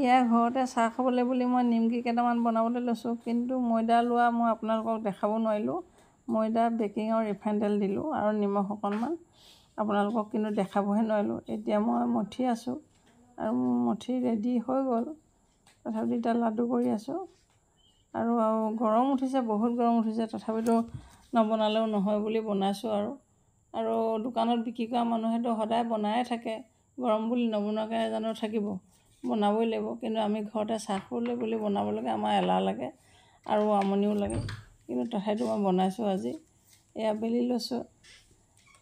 ইয়াৰ ঘৰতে চাহ খাবলৈ বুলি মই নিমকি কেইটামান বনাবলৈ লৈছোঁ, কিন্তু ময়দা লোৱা মই আপোনালোকক দেখাব নোৱাৰিলোঁ। ময়দা, বেকিং আৰু ৰিফাইন তেল দিলোঁ আৰু নিমখ অকণমান, আপোনালোকক কিন্তু দেখাবহে নোৱাৰিলোঁ। এতিয়া মই মঠি আছোঁ আৰু মোৰ মঠি ৰেডি হৈ গ'ল, তথাপিতো এতিয়া লাডু কৰি আছোঁ। আৰু গৰম উঠিছে, বহুত গৰম উঠিছে, তথাপিতো নবনালেও নহয় বুলি বনাইছোঁ। আৰু দোকানত বিক্ৰী কৰা মানুহেতো সদায় বনায়ে থাকে, গৰম বুলি নবনোৱাকৈ জানো থাকিব, বনাবই লাগিব। কিন্তু আমি ঘৰতে চাহ খাবলৈ বুলি বনাবলৈকে আমাৰ এলাহ লাগে আৰু আমনিও লাগে, কিন্তু তথাপিতো মই বনাইছোঁ আজি। এয়া বেলি লৈছোঁ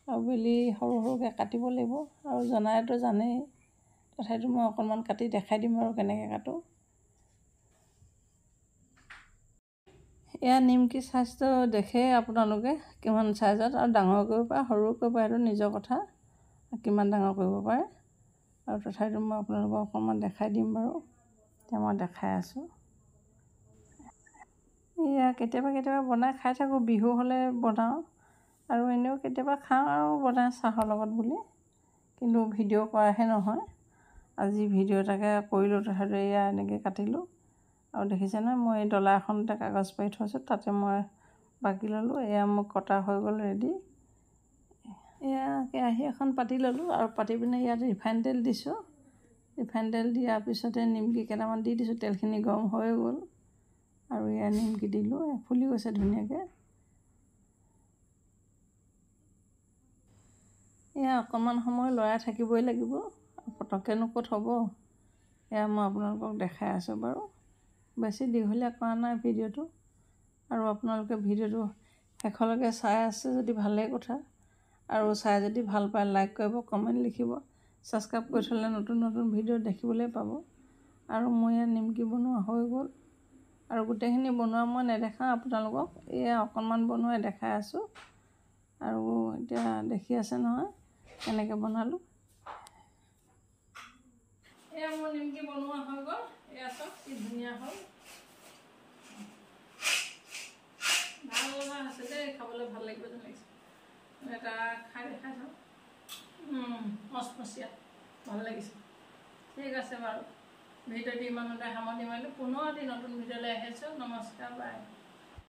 আৰু বেলি সৰু সৰুকৈ কাটিব লাগিব, আৰু জনাইতো জানেই, তথাপিতো মই অকণমান কাটি দেখাই দিম আৰু কেনেকৈ কাটোঁ। এয়া নিমকি চাইজটো দেখেই আপোনালোকে কিমান চাইজত, আৰু ডাঙৰ কৰিব পাৰে, সৰু কৰিব পাৰে, সেইটো নিজৰ কথা কিমান ডাঙৰ কৰিব পাৰে। আৰু তথাপিতো মই আপোনালোকক অকণমান দেখাই দিম বাৰু। এতিয়া মই দেখাই আছোঁ। এয়া কেতিয়াবা কেতিয়াবা বনাই খাই থাকোঁ, বিহু হ'লে বনাওঁ, আৰু এনেও কেতিয়াবা খাওঁ আৰু বনাই চাহৰ লগত বুলি, কিন্তু ভিডিঅ' কৰাহে নহয়। আজি ভিডিঅ' এটাকে কৰিলোঁ, তথাপিতো এয়া এনেকৈ কাটিলোঁ। আৰু দেখিছে নহয়, মই এই ডলা এখনতে কাগজ পাৰি থৈছোঁ, তাতে মই বাকি ল'লোঁ। এয়া মোক কটা হৈ গ'ল ৰেডি। এয়া কেৰাহী এখন পাতি ল'লোঁ, আৰু পাতি পিনে ইয়াত ৰিফাইন তেল দিছোঁ। ৰিফাইন তেল দিয়াৰ পিছতে নিমকি কেইটামান দি দিছোঁ, তেলখিনি গৰম হৈ গ'ল, আৰু এয়া নিমকি দিলোঁ, ফুলি গৈছে ধুনীয়াকৈ। এয়া অকণমান সময় লৰাই থাকিবই লাগিব, পটককৈনো ক'ত হ'ব। এয়া মই আপোনালোকক দেখাই আছোঁ বাৰু। বেছি দীঘলীয়া কৰা নাই ভিডিঅ'টো, আৰু আপোনালোকে ভিডিঅ'টো শেষলৈকে চাই আছে যদি ভালেই কথা, আৰু চাই যদি ভাল পায় লাইক কৰিব, কমেণ্ট লিখিব, ছাবস্ক্ৰাইব কৰি থ'লে নতুন নতুন ভিডিঅ' দেখিবলৈ পাব। আৰু মোৰ ইয়াত নিমকি বনোৱা হৈ গ'ল, আৰু গোটেইখিনি বনোৱা মই নেদেখাওঁ আপোনালোকক, এয়া অকণমান বনোৱাই দেখাই আছোঁ। আৰু এতিয়া দেখি আছে নহয় কেনেকৈ বনালোঁ। এয়া মোৰ নিমকি বনোৱা হৈ গ'ল, এয়া চাওক কি ধুনীয়া হ'ল, ভাল লগা হৈছে দেই, খাবলৈ ভাল লাগিব যেন লাগিছে। এটা খাই দেখাই চাওঁ, মচমচীয়া, ভাল লাগিছে। ঠিক আছে বাৰু, ভিডিঅ'টি ইমানতে সামৰণি মাৰিলোঁ। পুনৰ এটি নতুন ভিডিঅ'লৈ আহিছোঁ। নমস্কাৰ, বাই।